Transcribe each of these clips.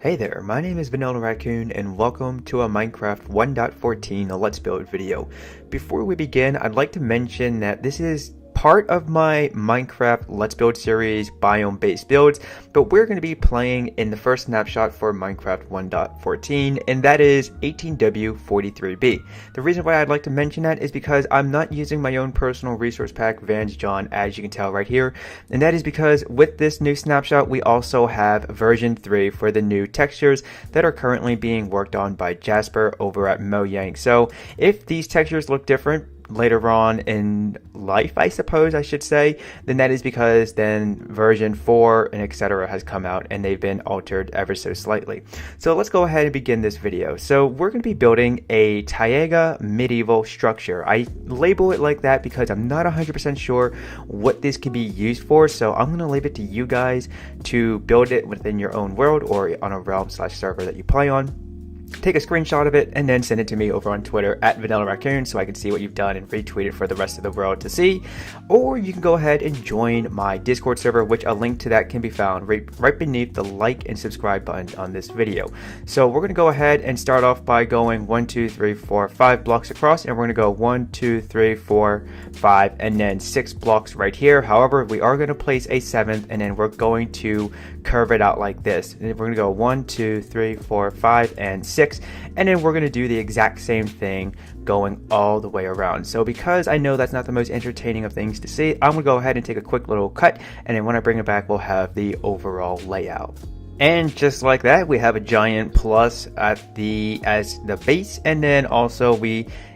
Hey there, my name is Vanillaraccoon and welcome to a Minecraft 1.14 Let's Build video. Before we begin, I'd like to mention that this is part of my Minecraft Let's Build series biome based builds, but we're going to be playing in the first snapshot for Minecraft 1.14, and that is 18W43B. The reason why I'd like to mention that is because I'm not using my own personal resource pack, Vans John, as you can tell right here, and that is because with this new snapshot we also have version 3 for the new textures that are currently being worked on by Jasper over at Mojang. So if these textures look different later on in life, I suppose I should say, then that is because then version 4 and etc. has come out and they've been altered ever so slightly. So let's go ahead and begin this video. So we're going to be building a Taiga medieval structure. I label it like that because I'm not 100% sure what this could be used for, so I'm going to leave it to you guys to build it within your own world or on a realm/server that you play on. Take a screenshot of it and then send it to me over on Twitter at Vanillaraccoon so I can see what you've done and retweet it for the rest of the world to see. Or you can go ahead and join my Discord server, which a link to that can be found right beneath the like and subscribe button on this video. So we're going to go ahead and start off by going 1, 2, 3, 4, 5 blocks across, and we're going to go 1, 2, 3, 4, 5, and then 6 blocks right here. However, we are going to place a 7th, and then we're going to curve it out like this. And we're going to go 1, 2, 3, 4, 5, and 6. And then we're going to do the exact same thing going all the way around. So because I know that's not the most entertaining of things to see, I'm going to go ahead and take a quick little cut, and then when I bring it back we'll have the overall layout. And just like that, we have a giant plus as the base, and then also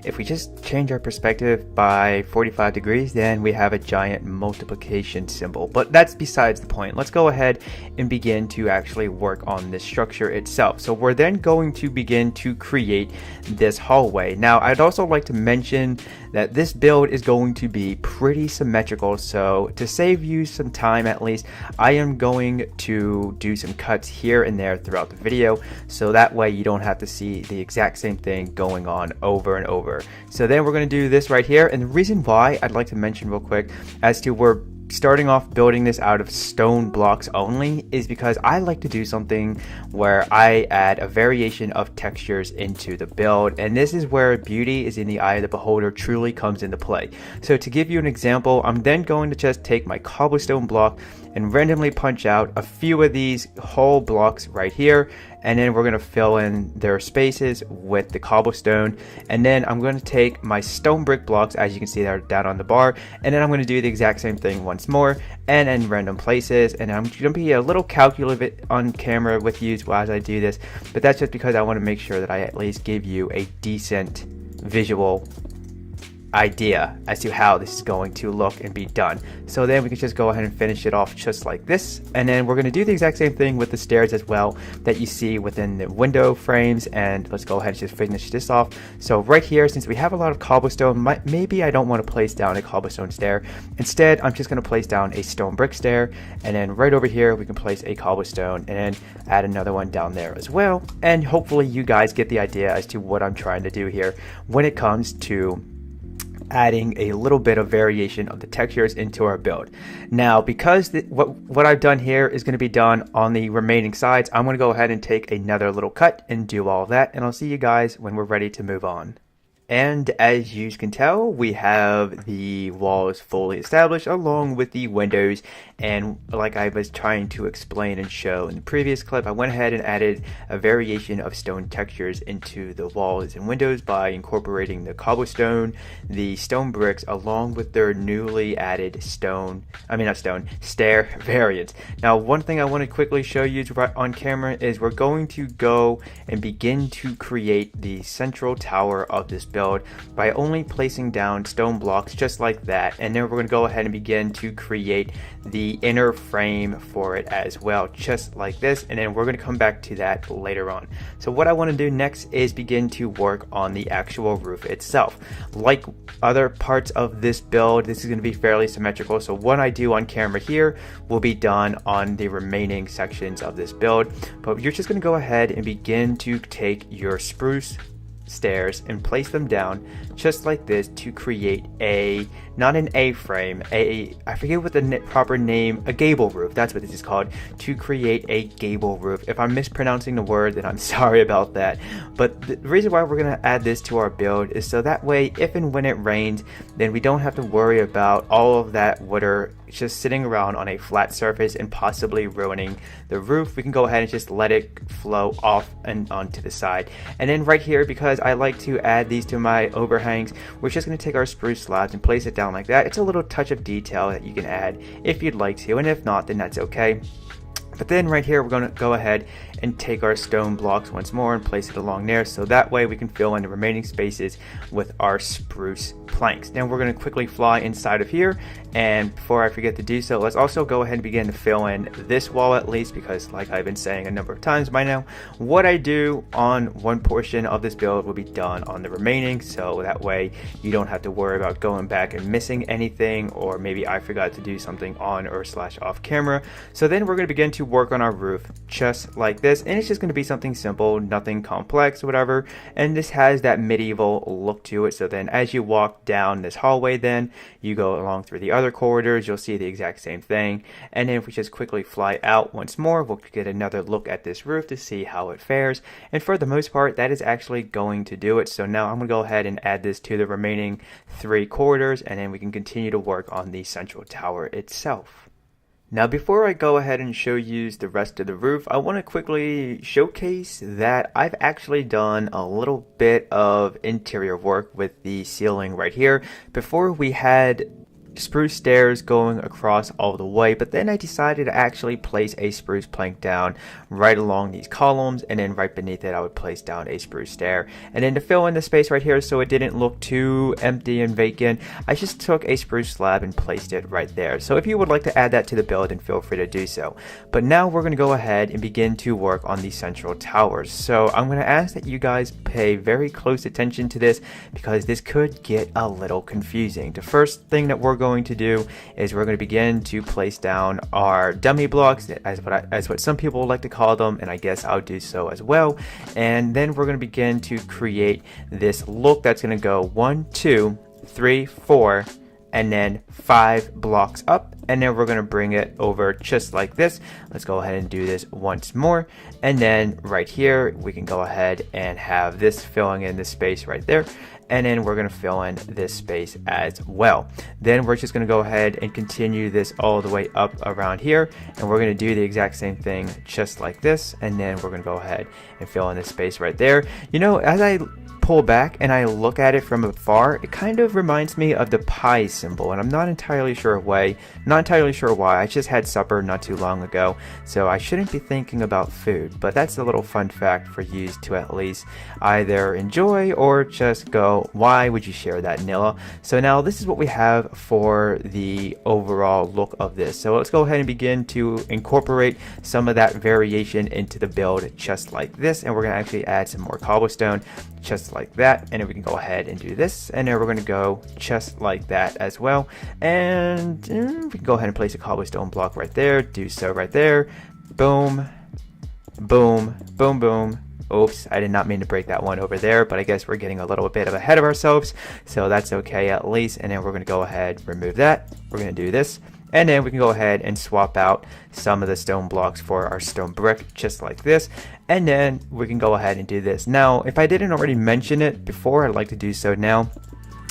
if we just change our perspective by 45 degrees, then we have a giant multiplication symbol. But that's besides the point. Let's go ahead and begin to actually work on this structure itself. So we're then going to begin to create this hallway. Now, I'd also like to mention that this build is going to be pretty symmetrical, so to save you some time at least, I am going to do some cuts here and there throughout the video, so that way you don't have to see the exact same thing going on over and over. So then we're going to do this right here, and the reason why I'd like to mention real quick as to we're starting off building this out of stone blocks only is because I like to do something where I add a variation of textures into the build, and this is where beauty is in the eye of the beholder truly comes into play. So to give you an example, I'm then going to just take my cobblestone block and randomly punch out a few of these whole blocks right here, and then we're going to fill in their spaces with the cobblestone, and then I'm going to take my stone brick blocks, as you can see they're down on the bar, and then I'm going to do the exact same thing once more and in random places. And I'm going to be a little calculative on camera with you as I do this, but that's just because I want to make sure that I at least give you a decent visual idea as to how this is going to look and be done. So then we can just go ahead and finish it off just like this, and then we're going to do the exact same thing with the stairs as well that you see within the window frames. And let's go ahead and just finish this off. So right here, since we have a lot of cobblestone, maybe I don't want to place down a cobblestone stair. Instead, I'm just going to place down a stone brick stair, and then right over here we can place a cobblestone and then add another one down there as well. And hopefully you guys get the idea as to what I'm trying to do here when it comes to adding a little bit of variation of the textures into our build. Now, because what I've done here is going to be done on the remaining sides, I'm going to go ahead and take another little cut and do all of that, and I'll see you guys when we're ready to move on. And as you can tell, we have the walls fully established along with the windows, and like I was trying to explain and show in the previous clip, I went ahead and added a variation of stone textures into the walls and windows by incorporating the cobblestone, the stone bricks, along with their newly added stair variants. Now, one thing I want to quickly show you on camera is we're going to go and begin to create the central tower of this build by only placing down stone blocks just like that, and then we're going to go ahead and begin to create the inner frame for it as well, just like this, and then we're going to come back to that later on. So what I want to do next is begin to work on the actual roof itself. Like other parts of this build, this is going to be fairly symmetrical, so what I do on camera here will be done on the remaining sections of this build, but you're just going to go ahead and begin to take your spruce stairs and place them down just like this to create a not an A-frame, I forget what the proper name, a gable roof, that's what this is called, to create a gable roof. If I'm mispronouncing the word, then I'm sorry about that. But the reason why we're going to add this to our build is so that way, if and when it rains, then we don't have to worry about all of that water just sitting around on a flat surface and possibly ruining the roof. We can go ahead and just let it flow off and onto the side. And then right here, because I like to add these to my overhangs, we're just going to take our spruce slabs and place it down like that. It's a little touch of detail that you can add if you'd like to, and if not, then that's okay. But then right here, we're going to go ahead and take our stone blocks once more and place it along there, so that way we can fill in the remaining spaces with our spruce planks. Now we're going to quickly fly inside of here, and before I forget to do so, let's also go ahead and begin to fill in this wall at least, because like I've been saying a number of times by now, what I do on one portion of this build will be done on the remaining, so that way you don't have to worry about going back and missing anything, or maybe I forgot to do something on or slash off camera. So then we're going to begin to work on our roof just like this, and it's just going to be something simple, nothing complex, whatever. And this has that medieval look to it, so then as you walk down this hallway, then you go along through the other corridors, you'll see the exact same thing. And then if we just quickly fly out once more, we'll get another look at this roof to see how it fares, and for the most part that is actually going to do it. So now I'm going to go ahead and add this to the remaining 3 corridors, and then we can continue to work on the central tower itself. Now before I go ahead and show you the rest of the roof, I want to quickly showcase that I've actually done a little bit of interior work with the ceiling right here. Before we had spruce stairs going across all the way, but then I decided to actually place a spruce plank down right along these columns, and then right beneath it I would place down a spruce stair. And then to fill in the space right here so it didn't look too empty and vacant, I just took a spruce slab and placed it right there. So if you would like to add that to the build, then feel free to do so. But now we're going to go ahead and begin to work on the central towers. So I'm going to ask that you guys pay very close attention to this, because this could get a little confusing. The first thing that we're going to do is we're going to begin to place down our dummy blocks, as what some people like to call them, and I guess I'll do so as well. And then we're going to begin to create this look that's going to go 1, 2, 3, 4, and then 5 blocks up, and then we're going to bring it over just like this. Let's go ahead and do this once more, and then right here we can go ahead and have this filling in this space right there, and then we're going to fill in this space as well. Then we're just going to go ahead and continue this all the way up around here, and we're going to do the exact same thing just like this, and then we're going to go ahead and fill in this space right there. You know, as I pull back and I look at it from afar, it kind of reminds me of the pi symbol, and I'm not entirely sure why. I just had supper not too long ago, so I shouldn't be thinking about food, but that's a little fun fact for you to at least either enjoy or just go, why would you share that, Nilla? So now this is what we have for the overall look of this. So let's go ahead and begin to incorporate some of that variation into the build just like this, and we're going to actually add some more cobblestone just like that, and then we can go ahead and do this, and then we're going to go just like that as well, and we can go ahead and place a cobblestone block right there, do so right there, boom, boom, boom, boom. Oops, I did not mean to break that one over there, but I guess we're getting a little bit of ahead of ourselves, so that's okay at least. And then we're going to go ahead, remove that, we're going to do this, and then we can go ahead and swap out some of the stone blocks for our stone brick just like this, and then we can go ahead and do this. Now if I didn't already mention it before, I'd like to do so now.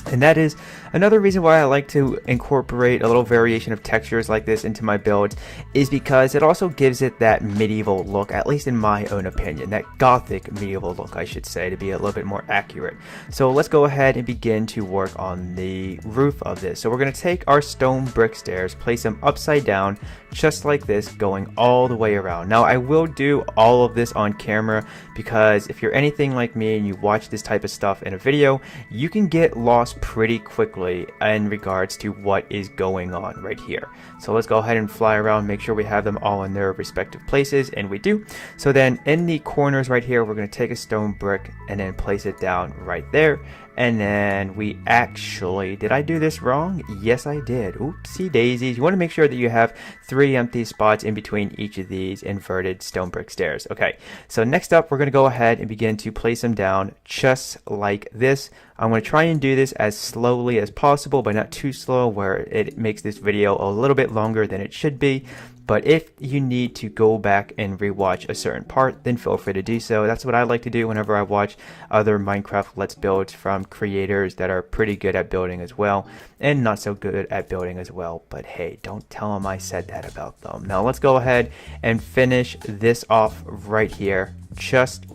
And that is another reason why I like to incorporate a little variation of textures like this into my builds, is because it also gives it that medieval look, at least in my own opinion, that gothic medieval look I should say, to be a little bit more accurate. So let's go ahead and begin to work on the roof of this. So we're going to take our stone brick stairs, place them upside down just like this, going all the way around. Now I will do all of this on camera, because if you're anything like me and you watch this type of stuff in a video, you can get lost pretty quickly in regards to what is going on right here. So let's go ahead and fly around, make sure we have them all in their respective places, and we do. So then in the corners right here, we're going to take a stone brick and then place it down right there, And then we actually, did I do this wrong? Yes, I did. Oopsie daisies. You want to make sure that you have 3 empty spots in between each of these inverted stone brick stairs. Okay, so next up, we're going to go ahead and begin to place them down just like this. I'm going to try and do this as slowly as possible, but not too slow where it makes this video a little bit longer than it should be. But if you need to go back and rewatch a certain part, then feel free to do so. That's what I like to do whenever I watch other Minecraft Let's Builds from creators that are pretty good at building as well, and not so good at building as well. But hey, don't tell them I said that about them. Now let's go ahead and finish this off right here, just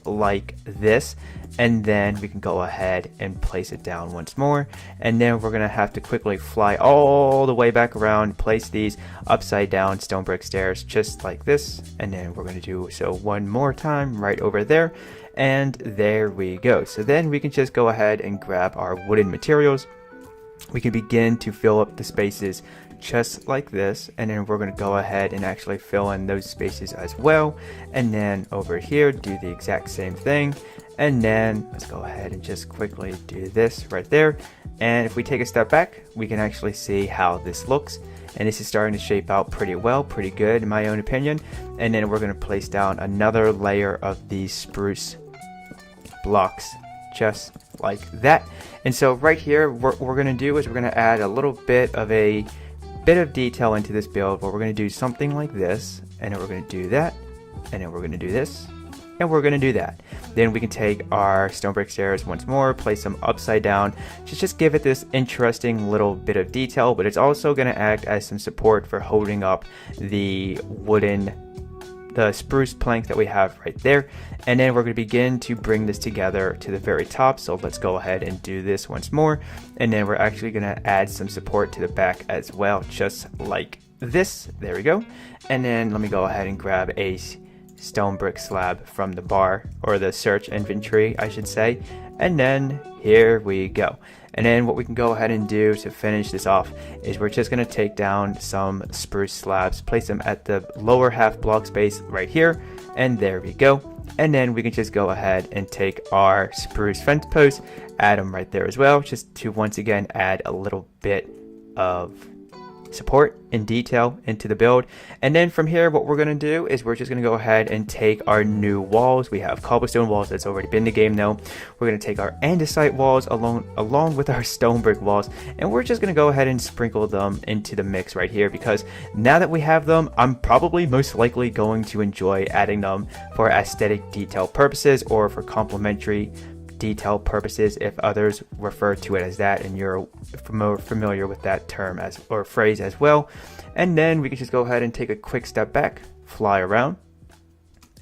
like this. And then we can go ahead and place it down once more, and then we're gonna have to quickly fly all the way back around, place these upside down stone brick stairs just like this, and then we're gonna do so one more time right over there, and there we go. So then we can just go ahead and grab our wooden materials. We can begin to fill up the spaces just like this, and then we're going to go ahead and actually fill in those spaces as well. And then over here, do the exact same thing. And then let's go ahead and just quickly do this right there. And if we take a step back, we can actually see how this looks. And this is starting to shape out pretty well, pretty good in my own opinion. And then we're going to place down another layer of these spruce blocks just like that. And so right here, what we're going to do is we're going to add a little bit of detail into this build, where we're going to do something like this, and then we're going to do that, and then we're going to do this, and we're going to do that. Then we can take our stone brick stairs once more, place them upside down, just give it this interesting little bit of detail, but it's also going to act as some support for holding up the spruce plank that we have right there. And then we're going to begin to bring this together to the very top. So let's go ahead and do this once more, and then we're actually going to add some support to the back as well, just like this. There we go. And then let me go ahead and grab a stone brick slab from the bar, or the search inventory I should say, and then here we go. And then what we can go ahead and do to finish this off is we're just going to take down some spruce slabs, place them at the lower half block space right here, and there we go. And then we can just go ahead and take our spruce fence posts, add them right there as well, just to once again add a little bit of support and detail into the build. And then from here, what we're going to do is we're just going to go ahead and take our new walls. We have cobblestone walls that's already been in the game now. We're going to take our andesite walls along with our stone brick walls, and we're just going to go ahead and sprinkle them into the mix right here, because now that we have them, I'm probably most likely going to enjoy adding them for aesthetic detail purposes, or for complementary detail purposes, if others refer to it as that and you're more familiar with that term or phrase as well. And then we can just go ahead and take a quick step back, fly around,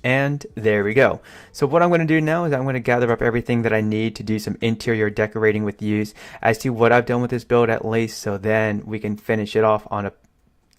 and there we go. So what I'm going to do now is I'm going to gather up everything that I need to do some interior decorating with use as to what I've done with this build at least, so then we can finish it off on a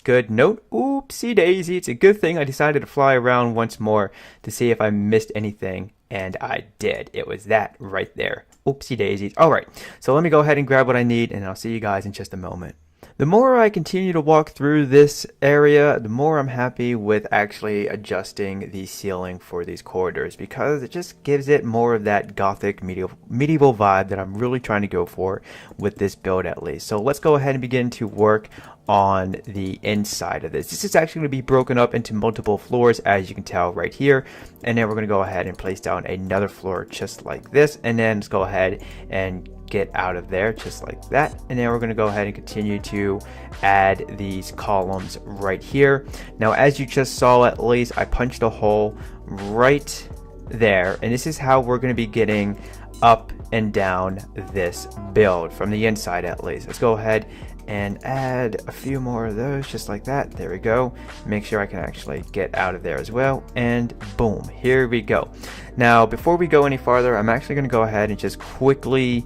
good note. Oopsie daisy, it's a good thing I decided to fly around once more to see if I missed anything. And I did. It was that right there. Oopsie daisies. All right, so let me go ahead and grab what I need, and I'll see you guys in just a moment. The more I continue to walk through this area, the more I'm happy with actually adjusting the ceiling for these corridors, because it just gives it more of that gothic medieval vibe that I'm really trying to go for with this build at least. So let's go ahead and begin to work on the inside of this. This is actually going to be broken up into multiple floors, as you can tell right here, and then we're going to go ahead and place down another floor just like this, and then let's go ahead and get out of there just like that. And then we're going to go ahead and continue to add these columns right here. Now, as you just saw, at least I punched a hole right there, and this is how we're going to be getting up and down this build from the inside at least. Let's go ahead and add a few more of those just like that. There we go. Make sure I can actually get out of there as well, and boom, here we go. Now, before we go any farther, I'm actually going to go ahead and just quickly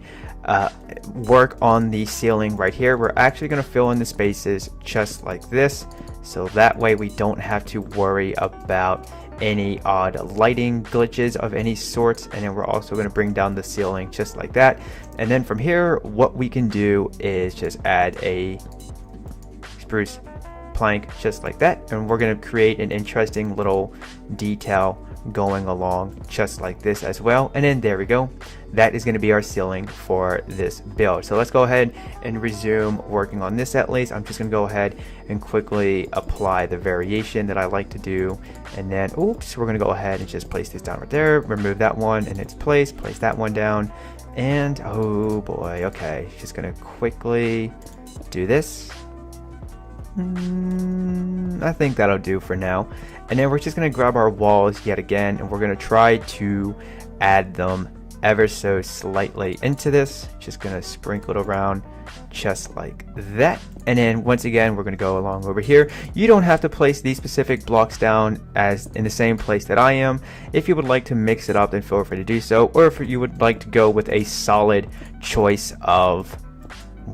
work on the ceiling right here. We're actually going to fill in the spaces just like this, so that way we don't have to worry about any odd lighting glitches of any sorts. And then we're also going to bring down the ceiling just like that. And then from here, what we can do is just add a spruce plank just like that, and we're going to create an interesting little detail going along just like this as well. And then there we go. That is going to be our ceiling for this build. So let's go ahead and resume working on this. At least I'm just going to go ahead and quickly apply the variation that I like to do. And then, oops, we're going to go ahead and just place this down right there, remove that one in its place that one down. And oh boy, okay, just going to quickly do this. I think that'll do for now. And then we're just going to grab our walls yet again, and we're going to try to add them ever so slightly into this. Just going to sprinkle it around just like that. And then once again, we're going to go along over here. You don't have to place these specific blocks down as in the same place that I am. If you would like to mix it up, then feel free to do so. Or if you would like to go with a solid choice of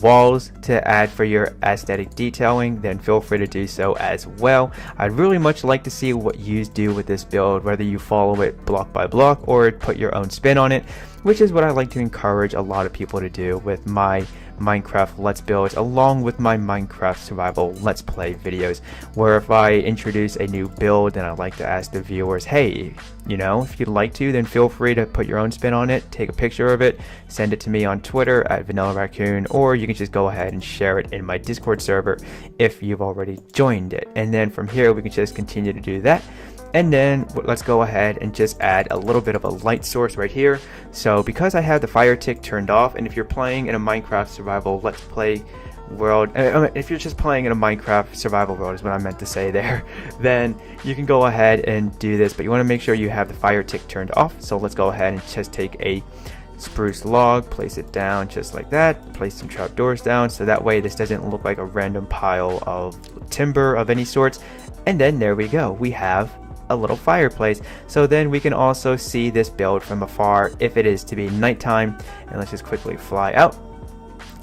walls to add for your aesthetic detailing, then feel free to do so as well. I'd really much like to see what you do with this build, whether you follow it block by block or put your own spin on it, which is what I like to encourage a lot of people to do with my Minecraft Let's Builds, along with my Minecraft Survival Let's Play videos, where if I introduce a new build, then I like to ask the viewers, hey, you know, if you'd like to, then feel free to put your own spin on it, take a picture of it, send it to me on Twitter at Vanillaraccoon, or you can just go ahead and share it in my Discord server if you've already joined it. And then from here, we can just continue to do that. And then let's go ahead and just add a little bit of a light source right here. So because I have the fire tick turned off, and if you're playing in a Minecraft Survival Let's Play world, if you're just playing in a Minecraft Survival world is what I meant to say there, then you can go ahead and do this, but you want to make sure you have the fire tick turned off. So let's go ahead and just take a spruce log, place it down just like that, place some trapdoors down, so that way this doesn't look like a random pile of timber of any sorts. And then there we go, we have a little fireplace. So then we can also see this build from afar if it is to be nighttime. And let's just quickly fly out,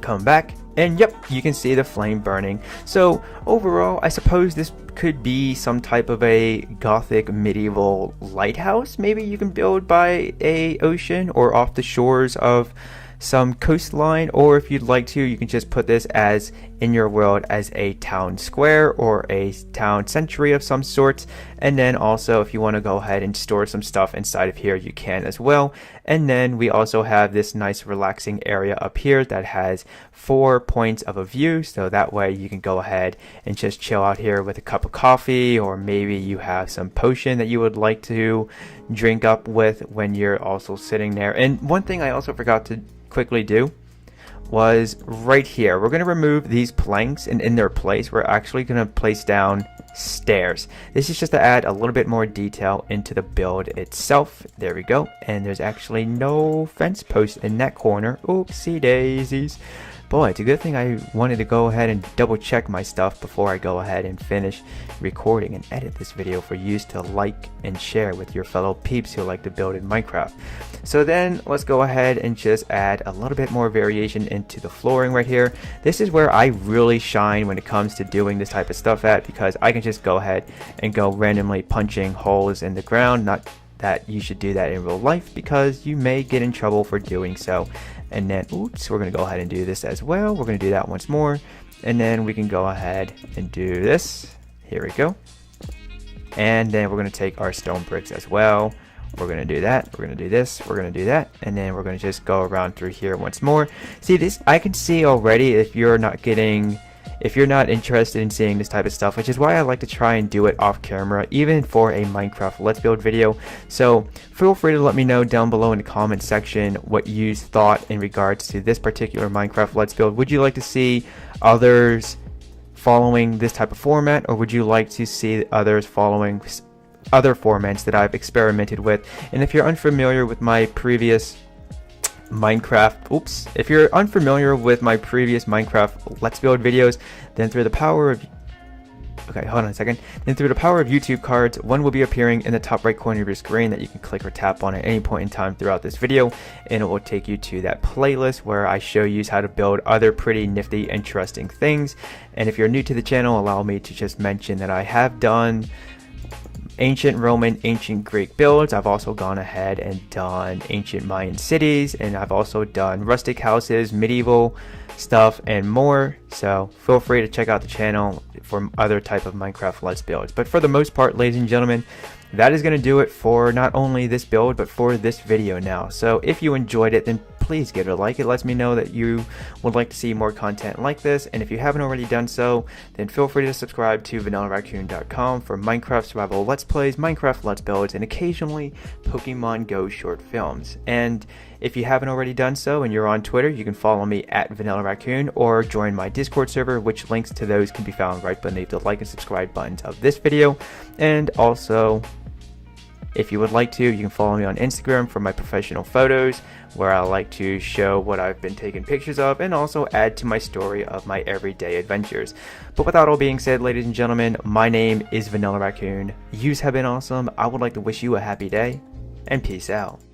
come back, and yep, you can see the flame burning. So overall, I suppose this could be some type of a gothic medieval lighthouse maybe you can build by a ocean or off the shores of some coastline, or if you'd like to, you can just put this as in your world as a town square or a town century of some sort. And then also if you want to go ahead and store some stuff inside of here, you can as well. And then we also have this nice relaxing area up here that has 4 points of a view, so that way you can go ahead and just chill out here with a cup of coffee, or maybe you have some potion that you would like to drink up with when you're also sitting there. And one thing I also forgot to quickly do was right here, we're going to remove these planks, and in their place we're actually going to place down stairs. This is just to add a little bit more detail into the build itself. There we go. And there's actually no fence post in that corner. Oopsie daisies. Boy, it's a good thing I wanted to go ahead and double check my stuff before I go ahead and finish recording and edit this video for you to like and share with your fellow peeps who like to build in Minecraft. So then let's go ahead and just add a little bit more variation into the flooring right here. This is where I really shine when it comes to doing this type of stuff at, because I can just go ahead and go randomly punching holes in the ground. Not that you should do that in real life, because you may get in trouble for doing so. And then, oops, we're going to go ahead and do this as well. We're going to do that once more. And then we can go ahead and do this. Here we go. And then we're going to take our stone bricks as well. We're going to do that. We're going to do this. We're going to do that. And then we're going to just go around through here once more. See this? I can see already if you're not interested in seeing this type of stuff, which is why I like to try and do it off camera, even for a Minecraft Let's Build video. So feel free to let me know down below in the comment section what you thought in regards to this particular Minecraft Let's Build. Would you like to see others following this type of format, or would you like to see others following other formats that I've experimented with? And if you're unfamiliar with my previous Minecraft, if you're unfamiliar with my previous Minecraft Let's Build videos, then through the power of YouTube cards, one will be appearing in the top right corner of your screen that you can click or tap on at any point in time throughout this video, and it will take you to that playlist where I show you how to build other pretty nifty, interesting things. And if you're new to the channel, allow me to just mention that I have done ancient Roman, ancient Greek builds. I've also gone ahead and done ancient Mayan cities, and I've also done rustic houses, medieval stuff, and more. So feel free to check out the channel for other type of Minecraft Let's Builds. But for the most part, ladies and gentlemen, that is going to do it for not only this build, but for this video now. So if you enjoyed it, then please give it a like. It lets me know that you would like to see more content like this, and if you haven't already done so, then feel free to subscribe to Vanillaraccoon.com for Minecraft survival let's plays, Minecraft let's builds, and occasionally Pokemon Go short films. And if you haven't already done so and you're on Twitter, you can follow me at Vanillaraccoon or join my Discord server, which links to those can be found right beneath the like and subscribe buttons of this video. And also, if you would like to, you can follow me on Instagram for my professional photos, where I like to show what I've been taking pictures of and also add to my story of my everyday adventures. But with that all being said, ladies and gentlemen, my name is Vanillaraccoon. Yous have been awesome. I would like to wish you a happy day, and peace out.